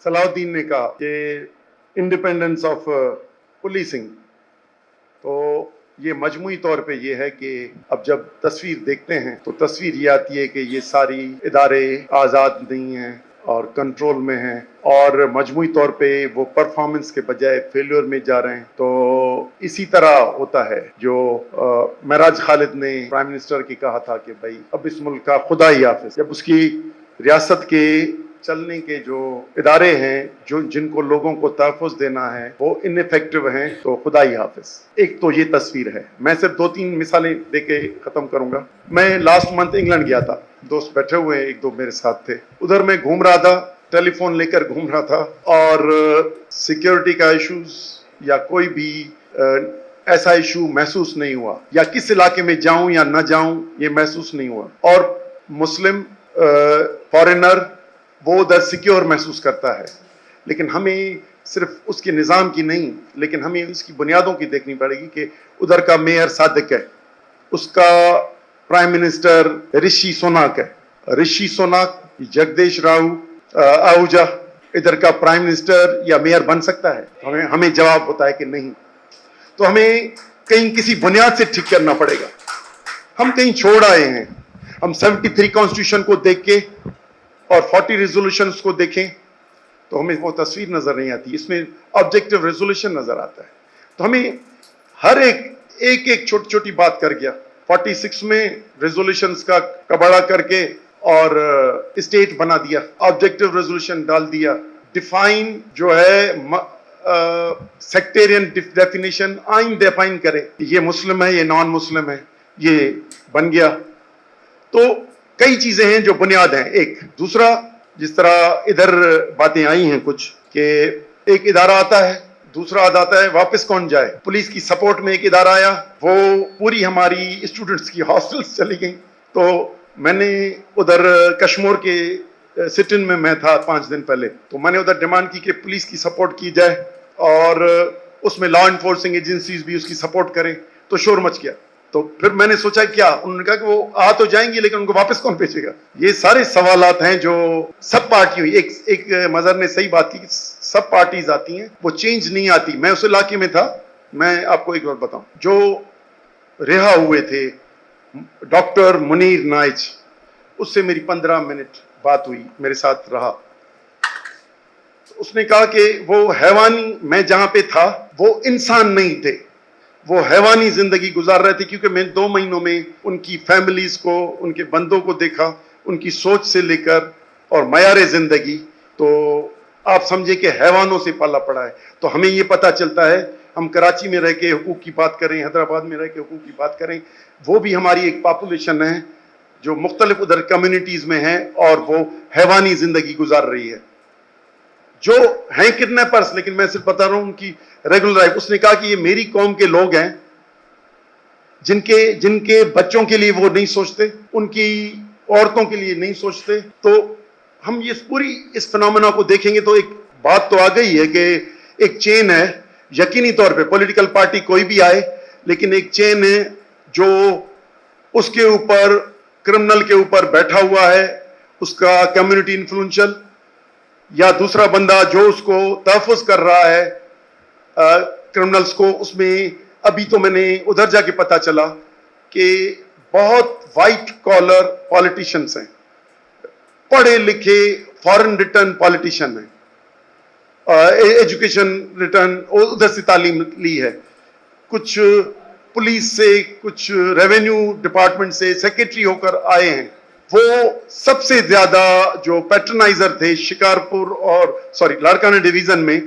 صلاح الدین نے کہا کہ انڈیپینڈنس آف پولیسنگ، تو یہ مجموعی طور پہ یہ ہے کہ اب جب تصویر دیکھتے ہیں تو تصویر یہ آتی ہے کہ یہ ساری ادارے آزاد نہیں ہیں اور کنٹرول میں ہیں، اور مجموعی طور پہ وہ پرفارمنس کے بجائے فیلور میں جا رہے ہیں۔ تو اسی طرح ہوتا ہے جو معراج خالد نے پرائم منسٹر کی کہا تھا کہ بھائی اب اس ملک کا خدا ہی حافظ، جب اس کی ریاست کے چلنے کے جو ادارے ہیں جن کو لوگوں کو تحفظ دینا ہے وہ ان ایفیکٹو ہیں، تو خدا ہی حافظ۔ ایک تو یہ تصویر ہے، میں صرف 2-3 مثالیں دے کے ختم کروں گا۔ میں لاسٹ منتھ انگلینڈ گیا تھا، دوست بیٹھے ہوئے ایک دو میرے ساتھ تھے، ادھر میں گھوم رہا تھا، ٹیلی فون لے کر گھوم رہا تھا، اور سیکیورٹی کا ایشوز یا کوئی بھی ایسا ایشو محسوس نہیں ہوا، یا کس علاقے میں جاؤں یا نہ جاؤں یہ محسوس نہیں ہوا، اور مسلم فارینر وہ ادھر سیکیور محسوس کرتا ہے۔ لیکن ہمیں صرف اس کے نظام کی نہیں، لیکن ہمیں اس کی بنیادوں کی دیکھنی پڑے گی کہ ادھر کا میئر صادق ہے، اس کا پرائم منسٹر رشی سوناک ہے، رشی سوناک جگدیش راؤ آہوجا ادھر کا پرائم منسٹر یا میئر بن سکتا ہے؟ ہمیں جواب ہوتا ہے کہ نہیں۔ تو ہمیں کہیں کسی بنیاد سے ٹھیک کرنا پڑے گا۔ ہم کہیں چھوڑ آئے ہیں، ہم 73 کانسٹیٹیوشن کو دیکھ کے اور 40 ریزولوشنز کو دیکھیں تو ہمیں وہ تصویر نظر نہیں آتی، اس میں آبجیکٹیو ریزولوشن نظر آتا ہے۔ تو ہمیں ہر ایک چھوٹی چھوٹی بات کر گیا، 46 میں ریزولوشنز کا کباڑا کر کے اور اسٹیٹ بنا دیا، آبجیکٹیو ریزولوشن ڈال دیا، ڈیفائن جو ہے سیکٹیرین ڈیفینیشن آئین ڈیفائن کرے، یہ مسلم ہے یہ نان مسلم ہے، یہ بن گیا۔ تو کئی چیزیں ہیں جو بنیاد ہیں۔ ایک دوسرا، جس طرح ادھر باتیں آئی ہیں کچھ کہ ایک ادارہ آتا ہے، دوسرا آتا ہے، واپس کون جائے؟ پولیس کی سپورٹ میں ایک ادارہ آیا، وہ پوری ہماری اسٹوڈنٹس کی ہاسٹلز چلی گئیں۔ تو میں نے ادھر کشمور کے سٹن میں تھا 5 دن پہلے، تو میں نے ادھر ڈیمانڈ کی کہ پولیس کی سپورٹ کی جائے اور اس میں لا انفورسنگ ایجنسیز بھی اس کی سپورٹ کریں، تو شور مچ گیا۔ تو پھر میں نے سوچا کیا، انہوں نے کہا کہ وہ آ تو جائیں گی لیکن ان کو واپس کون بھیجے گا؟ یہ سارے سوالات ہیں جو سب پارٹی ہوئی، ایک مظہر نے صحیح بات کی کہ سب پارٹیز آتی ہیں، وہ چینج نہیں آتی۔ میں اس علاقے میں تھا، میں آپ کو ایک بات بتاؤں، جو رہا ہوئے تھے ڈاکٹر منیر نائچ، اس سے میری 15 منٹ بات ہوئی، میرے ساتھ رہا۔ اس نے کہا کہ وہ حیوانی، میں جہاں پہ تھا وہ انسان نہیں تھے، وہ حیوانی زندگی گزار رہے تھے، کیونکہ میں 2 مہینوں میں ان کی فیملیز کو، ان کے بندوں کو دیکھا، ان کی سوچ سے لے کر اور معیار زندگی، تو آپ سمجھے کہ حیوانوں سے پالا پڑا ہے۔ تو ہمیں یہ پتہ چلتا ہے، ہم کراچی میں رہ کے حقوق کی بات کریں، حیدرآباد میں رہ کے حقوق کی بات کریں، وہ بھی ہماری ایک پاپولیشن ہے جو مختلف ادھر کمیونٹیز میں ہیں اور وہ حیوانی زندگی گزار رہی ہے، جو ہیں کڈنیپرز، لیکن میں صرف بتا رہا ہوں ان کی ریگولر لائف۔ اس نے کہا کہ یہ میری قوم کے لوگ ہیں جن کے بچوں کے لیے وہ نہیں سوچتے، ان کی عورتوں کے لیے نہیں سوچتے۔ تو ہم یہ پوری اس فنومینا کو دیکھیں گے تو ایک بات تو آ گئی ہے کہ ایک چین ہے، یقینی طور پہ پولیٹیکل پارٹی کوئی بھی آئے، لیکن ایک چین ہے جو اس کے اوپر، کرمنل کے اوپر بیٹھا ہوا ہے، اس کا کمیونٹی انفلوئنشل، یا دوسرا بندہ جو اس کو تحفظ کر رہا ہے کرمنلز کو۔ اس میں ابھی تو میں نے ادھر جا کے پتا چلا کہ بہت وائٹ کالر پالیٹیشنز ہیں، پڑھے لکھے فارن ریٹرن پالیٹیشن ہیں، ایجوکیشن ریٹرن ادھر سے تعلیم لی ہے، کچھ پولیس سے، کچھ ریونیو ڈپارٹمنٹ سے سیکرٹری ہو کر آئے ہیں۔ وہ سب سے زیادہ جو پیٹرنائزر تھے شکارپور اور لاڑکانہ ڈویژن میں،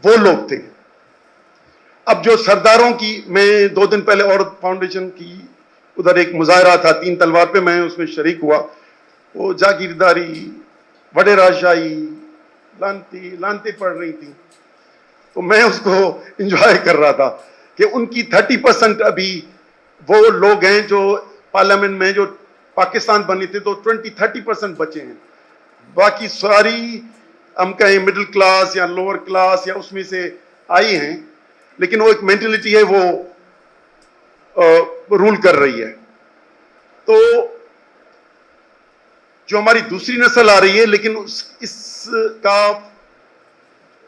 وہ لوگ تھے۔ اب جو سرداروں کی، میں 2 دن پہلے عورت فاؤنڈیشن کی ادھر ایک مظاہرہ تھا 3 تلوار پہ، میں اس میں شریک ہوا، وہ جاگیرداری، وڈیرا شاہی، لانتے پڑ رہی تھی، تو میں اس کو انجوائے کر رہا تھا کہ ان کی 30% ابھی وہ لوگ ہیں جو پارلیمنٹ میں، جو پاکستان بنے تھے تو 20-30% بچے ہیں، باقی ساری ہم کہیں مڈل کلاس یا لوور کلاس یا اس میں سے آئی ہیں، لیکن وہ ایک مینٹلٹی ہے، وہ رول کر رہی ہے۔ تو جو ہماری دوسری نسل آ رہی ہے، لیکن اس کا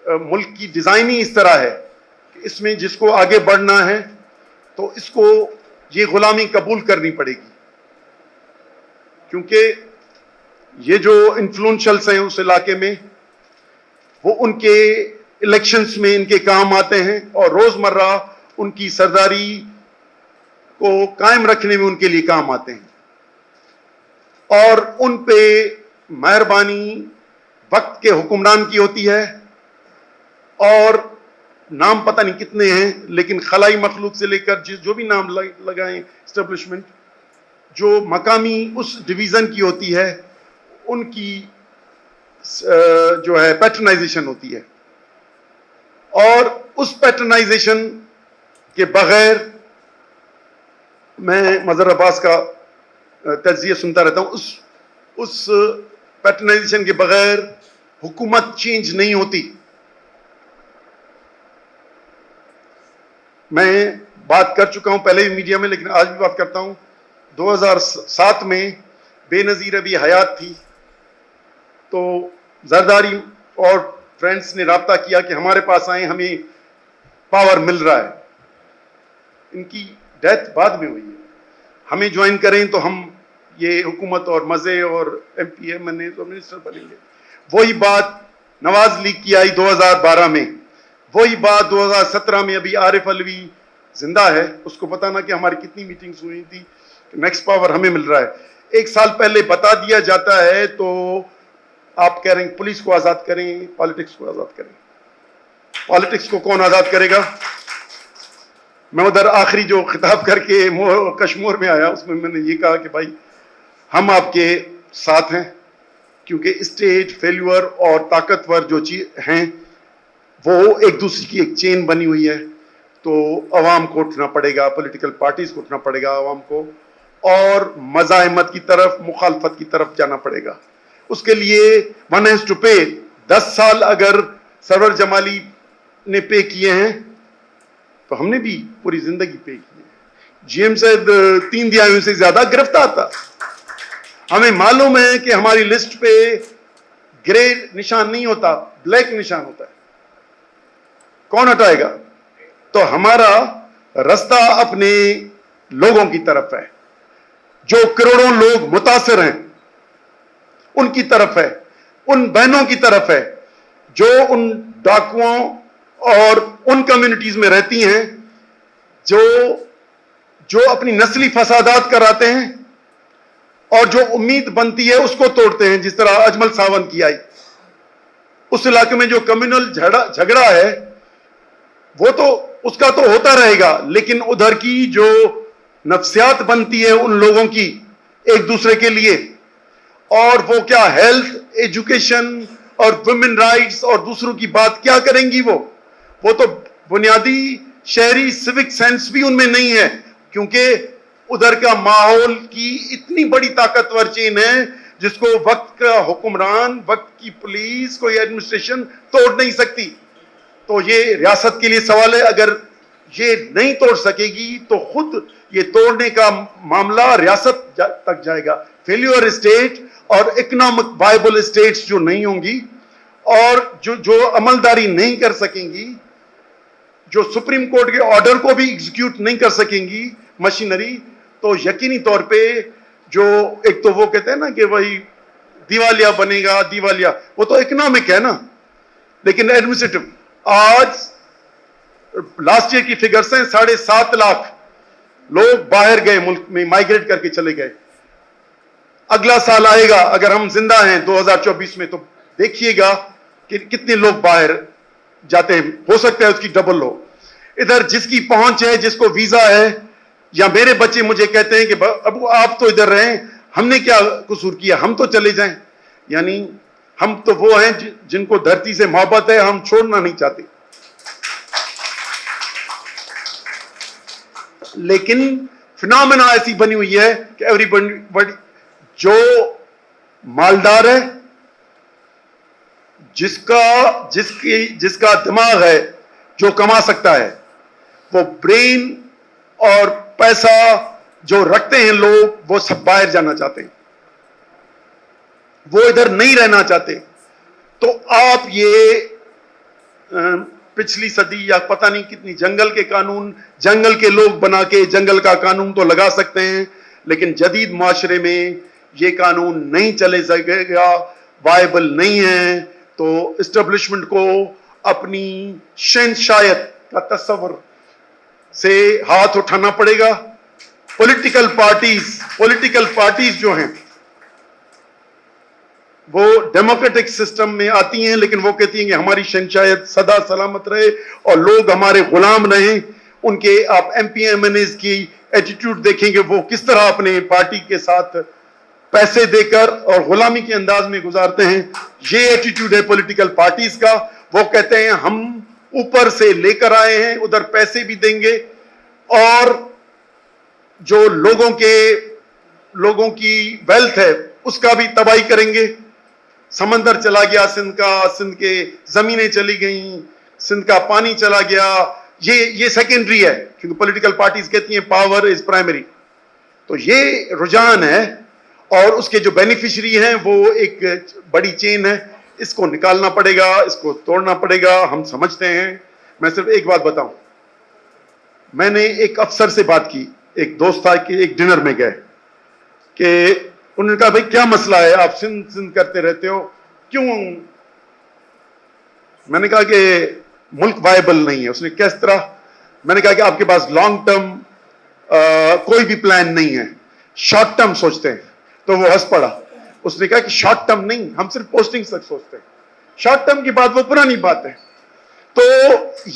ملک کی ڈیزائن ہی اس طرح ہے کہ اس میں جس کو آگے بڑھنا ہے تو اس کو یہ غلامی قبول کرنی پڑے گی، کیونکہ یہ جو انفلوئنشلز ہیں اس علاقے میں وہ ان کے الیکشنز میں ان کے کام آتے ہیں اور روزمرہ ان کی سرداری کو قائم رکھنے میں ان کے لیے کام آتے ہیں، اور ان پہ مہربانی وقت کے حکمران کی ہوتی ہے، اور نام پتہ نہیں کتنے ہیں، لیکن خلائی مخلوق سے لے کر جو بھی نام لگائیں اسٹیبلشمنٹ جو مقامی اس ڈویژن کی ہوتی ہے ان کی جو ہے پیٹرنائزیشن ہوتی ہے، اور اس پیٹرنائزیشن کے بغیر میں مظہر عباس کا تجزیہ سنتا رہتا ہوں، اس پیٹرنائزیشن کے بغیر حکومت چینج نہیں ہوتی۔ میں بات کر چکا ہوں پہلے بھی میڈیا میں، لیکن آج بھی بات کرتا ہوں۔ 2007 میں بے نظیر ابھی حیات تھی تو زرداری اور فرینڈز نے رابطہ کیا کہ ہمارے پاس آئیں، ہمیں پاور مل رہا ہے۔ ان کی ڈیتھ بعد میں ہوئی ہے، ہمیں جوائن کریں تو ہم یہ حکومت اور مزے اور ایم پی ایم این اے تو منسٹر بنیں گے۔ وہی بات نواز لیگ کی آئی 2012 میں، وہی بات 2017 میں ابھی عارف علوی زندہ ہے، اس کو پتہ نہ کہ ہماری کتنی میٹنگز ہوئی تھی، نیکسٹ پاور ہمیں مل رہا ہے۔ ایک سال پہلے بتا دیا جاتا ہے تو آپ کہہ رہے ہیں پولیس کو آزاد کریں، پالیٹکس کو آزاد کریں۔ پالیٹکس کو کون آزاد کرے گا؟ میں ادھر آخری جو خطاب کر کے کشمور میں آیا اس میں میں نے یہ کہا کہ بھائی ہم آپ کے ساتھ ہیں، کیونکہ اسٹیٹ فیلیور اور طاقتور جو چیز ہیں وہ ایک دوسرے کی ایک چین بنی ہوئی ہے، تو عوام کو اٹھنا پڑے گا، پولیٹیکل پارٹیز کو اٹھنا پڑے گا، عوام کو، اور مزاحمت کی طرف، مخالفت کی طرف جانا پڑے گا۔ اس کے لیے ون ہیز ٹو پے۔ 10 سال اگر سرور جمالی نے پے کیے ہیں تو ہم نے بھی پوری زندگی پے کی ہے۔ جی ایم صاحب 3 دہائیوں سے زیادہ گرفتار تھا۔ ہمیں معلوم ہے کہ ہماری لسٹ پہ گرے نشان نہیں ہوتا، بلیک نشان ہوتا ہے۔ کون ہٹائے گا؟ تو ہمارا رستہ اپنے لوگوں کی طرف ہے، جو کروڑوں لوگ متاثر ہیں ان کی طرف ہے، ان بہنوں کی طرف ہے جو ان ڈاکوؤں اور ان کمیونٹیز میں رہتی ہیں جو اپنی نسلی فسادات کراتے ہیں اور جو امید بنتی ہے اس کو توڑتے ہیں، جس طرح اجمل ساون کی آئی۔ اس علاقے میں جو کمیونل جھگڑا ہے وہ تو اس کا تو ہوتا رہے گا، لیکن ادھر کی جو نفسیات بنتی ہے ان لوگوں کی ایک دوسرے کے لیے، اور وہ کیا ہیلتھ، ایجوکیشن اور ویمن رائٹس اور دوسروں کی بات کیا کریں گی، وہ تو بنیادی شہری سیوک سینس بھی ان میں نہیں ہے، کیونکہ ادھر کا ماحول کی اتنی بڑی طاقتور چین ہے جس کو وقت کا حکمران، وقت کی پولیس، کوئی ایڈمنسٹریشن توڑ نہیں سکتی۔ تو یہ ریاست کے لیے سوال ہے، اگر یہ نہیں توڑ سکے گی تو خود یہ توڑنے کا معاملہ ریاست تک جائے گا۔ فیلیور اسٹیٹ اور اکنامک وائبل اسٹیٹس جو نہیں ہوں گی اور جو عملداری نہیں کر سکیں گی، جو سپریم کورٹ کے آرڈر کو بھی ایگزیکیوٹ نہیں کر سکیں گی مشینری، تو یقینی طور پہ جو ایک تو وہ کہتے ہیں نا کہ وہی دیوالیہ بنے گا، دیوالیہ، وہ تو اکنامک ہے نا، لیکن ایڈمنسٹریٹو۔ آج لاسٹ ایئر کی فگرز ہیں 7.5 لاکھ لوگ باہر گئے، ملک میں مائیگریٹ کر کے چلے گئے۔ اگلا سال آئے گا اگر ہم زندہ ہیں 2024 میں تو دیکھیے گا کہ کتنے لوگ باہر جاتے ہیں، ہو سکتا ہے اس کی ڈبل ہو۔ ادھر جس کی پہنچ ہے، جس کو ویزا ہے، یا میرے بچے مجھے کہتے ہیں کہ ابو آپ تو ادھر رہیں، ہم نے کیا قصور کیا، ہم تو چلے جائیں۔ یعنی ہم تو وہ ہیں جن کو دھرتی سے محبت ہے، ہم چھوڑنا نہیں چاہتے۔ لیکن فنامنا ایسی بنی ہوئی ہے کہ ایوری بڈی جو مالدار ہے، جس کا دماغ ہے، جو کما سکتا ہے، وہ برین اور پیسہ جو رکھتے ہیں لوگ، وہ سب باہر جانا چاہتے ہیں۔ وہ ادھر نہیں رہنا چاہتے. تو آپ یہ پچھلی صدی یا پتہ نہیں کتنی جنگل کے قانون جنگل کے لوگ بنا کے جنگل کا قانون تو لگا سکتے ہیں, لیکن جدید معاشرے میں یہ قانون نہیں چلے سکے گا, وائبل نہیں ہے. تو اسٹیبلشمنٹ کو اپنی شہنشائیت کا تصور سے ہاتھ اٹھانا پڑے گا. پولیٹیکل پارٹیز جو ہیں وہ ڈیموکریٹک سسٹم میں آتی ہیں, لیکن وہ کہتی ہیں کہ ہماری شہنشائیت سدا سلامت رہے اور لوگ ہمارے غلام رہیں. ان کے آپ M P M N As کی ایٹیٹیوڈ دیکھیں گے, وہ کس طرح اپنے پارٹی کے ساتھ پیسے دے کر اور غلامی کے انداز میں گزارتے ہیں. یہ ایٹیٹیوڈ ہے پولیٹیکل پارٹیز کا. وہ کہتے ہیں ہم اوپر سے لے کر آئے ہیں, ادھر پیسے بھی دیں گے اور جو لوگوں کی ویلتھ ہے اس کا بھی تباہی کریں گے. سمندر چلا گیا سندھ کا, سندھ کے زمینیں چلی گئیں, سندھ کا پانی چلا گیا. یہ سیکنڈری ہے, کیونکہ پولیٹیکل پارٹیز کہتی ہیں پاور از پرائمری. تو یہ رجحان ہے اور اس کے جو بینیفیشری ہیں وہ ایک بڑی چین ہے. اس کو نکالنا پڑے گا, اس کو توڑنا پڑے گا, ہم سمجھتے ہیں. میں صرف ایک بات بتاؤں, میں نے ایک افسر سے بات کی, ایک دوست تھا کہ ایک ڈنر میں گئے کہ انہوں نے کہا بھائی کیا مسئلہ ہے, آپ سندھ کرتے رہتے ہو کیوں؟ میں نے کہا کہ ملک وائبل نہیں ہے. اس نے کس طرح؟ میں نے کہا کہ آپ کے پاس لانگ ٹرم کوئی بھی پلان نہیں ہے, شارٹ ٹرم سوچتے ہیں. تو وہ ہنس پڑا. اس نے کہا کہ شارٹ ٹرم نہیں, ہم صرف پوسٹنگ تک سوچتے ہیں, شارٹ ٹرم کی بات وہ پرانی بات ہے. تو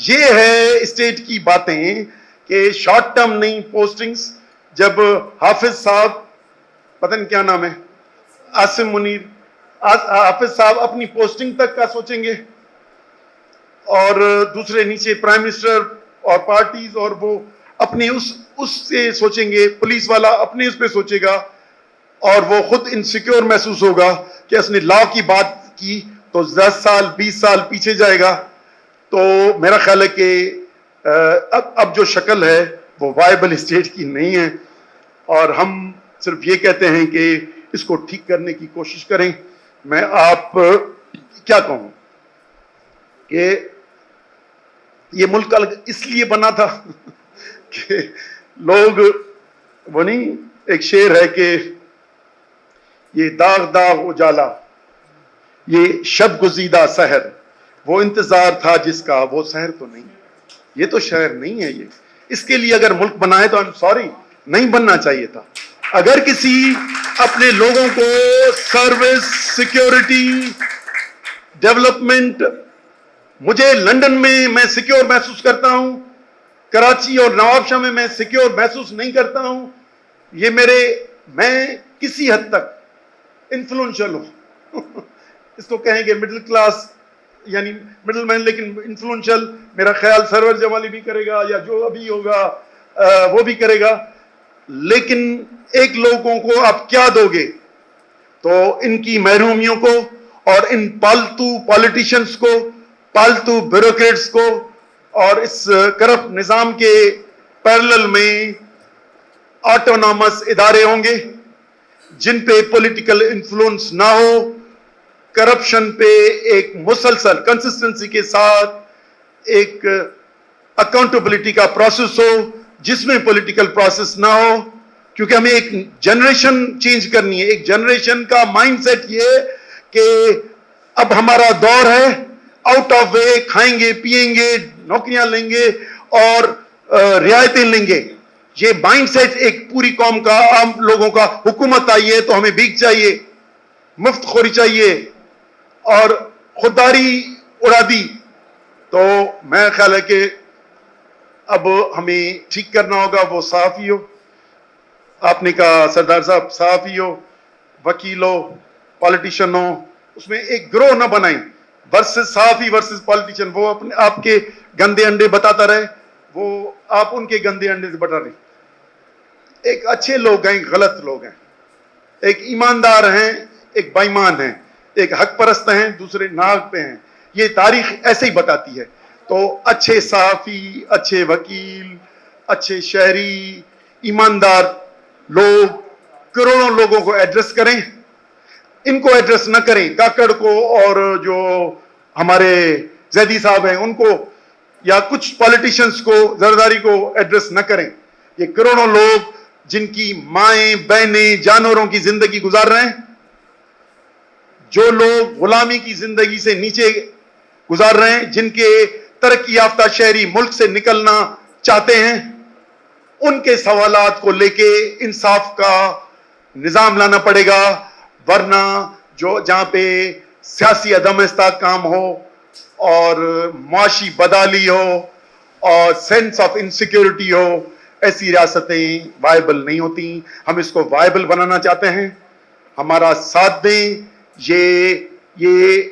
یہ ہے اسٹیٹ کی باتیں کہ شارٹ ٹرم نہیں, پوسٹنگز. جب حافظ صاحب, پتہ نہیں کیا نام ہے, عاصم منیر, حافظ صاحب اپنی پوسٹنگ تک کا سوچیں گے اور دوسرے نیچے پرائم منسٹر اور پارٹیز اور وہ اپنے اس سے سوچیں گے. پولیس والا اپنے اس پہ سوچے گا اور وہ خود انسیکیور محسوس ہوگا کہ اس نے لا کی بات کی تو 10 سال 20 سال پیچھے جائے گا. تو میرا خیال ہے کہ اب جو شکل ہے وہ وائبل اسٹیٹ کی نہیں ہے اور ہم صرف یہ کہتے ہیں کہ اس کو ٹھیک کرنے کی کوشش کریں. میں آپ کیا کہوں کہ یہ ملک اس لیے بنا تھا کہ لوگ, وہ نہیں ایک شعر ہے کہ یہ داغ داغ اجالا, یہ شب گزیدہ سحر, وہ انتظار تھا جس کا وہ سحر تو نہیں. یہ تو شہر نہیں ہے. یہ اس کے لیے اگر ملک بنا ہے تو سوری نہیں بننا چاہیے تھا. اگر کسی اپنے لوگوں کو سروس, سیکیورٹی, ڈیولپمنٹ, مجھے لندن میں سیکیور محسوس کرتا ہوں, کراچی اور نواب شاہ میں سیکیور محسوس نہیں کرتا ہوں. یہ میں کسی حد تک انفلوئنشل ہوں. اس کو کہیں گے مڈل کلاس یعنی مڈل مین, لیکن انفلوئنشل میرا خیال سرور جمالی بھی کرے گا یا جو ابھی ہوگا وہ بھی کرے گا. لیکن ایک لوگوں کو آپ کیا دو گے؟ تو ان کی محرومیوں کو اور ان پالتو پالیٹیشنز کو, پالتو بیوروکریٹس کو اور اس کرپٹ نظام کے پیرلل میں آٹونامس ادارے ہوں گے جن پہ پولیٹیکل انفلوئنس نہ ہو, کرپشن پہ ایک مسلسل کنسسٹنسی کے ساتھ ایک اکاؤنٹیبلٹی کا پروسیس ہو جس میں پولیٹیکل پروسیس نہ ہو. کیونکہ ہمیں ایک جنریشن چینج کرنی ہے. ایک جنریشن کا مائنڈ سیٹ یہ کہ اب ہمارا دور ہے آؤٹ آف وے, کھائیں گے پیئیں گے, نوکریاں لیں گے اور رعایتیں لیں گے. یہ مائنڈ سیٹ ایک پوری قوم کا, عام لوگوں کا. حکومت آئی ہے تو ہمیں بھیک چاہیے, مفت خوری چاہیے اور خودداری اڑا دی. تو میں خیال ہے کہ اب ہمیں ٹھیک کرنا ہوگا. وہ صحافی ہو, آپ نے کہا سردار صاحب, صحافی ہو, وکیل ہو, پالیٹیشن ہو, اس میں ایک گروہ نہ بنائیں ورسز صحافی ورسز پالیٹیشن. وہ اپنے آپ کے گندے انڈے بتاتا رہے, وہ آپ ان کے گندے انڈے سے بتا رہے. ایک اچھے لوگ ہیں, غلط لوگ ہیں, ایک ایماندار ہیں, ایک بائیمان ہیں, ایک حق پرست ہیں, دوسرے ناحق پہ ہیں. یہ تاریخ ایسے ہی بتاتی ہے. تو اچھے صحافی, اچھے وکیل, اچھے شہری, ایماندار لوگ کروڑوں لوگوں کو ایڈریس کریں. ان کو ایڈریس نہ کریں, کاکڑ کو اور جو ہمارے زیدی صاحب ہیں ان کو, یا کچھ پالیٹیشنز کو, زرداری کو ایڈریس نہ کریں. یہ کروڑوں لوگ جن کی مائیں بہنیں جانوروں کی زندگی گزار رہے ہیں, جو لوگ غلامی کی زندگی سے نیچے گزار رہے ہیں, جن کے ترقی یافتہ شہری ملک سے نکلنا چاہتے ہیں, ان کے سوالات کو لے کے انصاف کا نظام لانا پڑے گا. ورنہ جہاں پہ سیاسی عدم استحکام ہو اور معاشی بدحالی ہو اور سینس آف انسیکیورٹی ہو, ایسی ریاستیں وائبل نہیں ہوتی. ہم اس کو وائبل بنانا چاہتے ہیں, ہمارا ساتھ دیں. یہ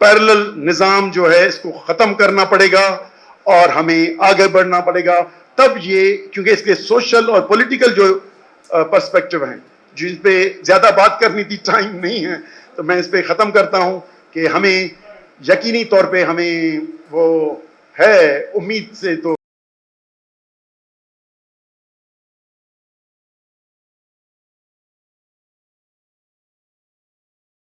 پیرلل نظام جو ہے اس کو ختم کرنا پڑے گا اور ہمیں آگے بڑھنا پڑے گا. تب یہ, کیونکہ اس کے سوشل اور پولیٹیکل جو پرسپیکٹو ہیں جن پہ زیادہ بات کرنی تھی, ٹائم نہیں ہے, تو میں اس پہ ختم کرتا ہوں کہ ہمیں یقینی طور پہ ہمیں وہ ہے امید سے تو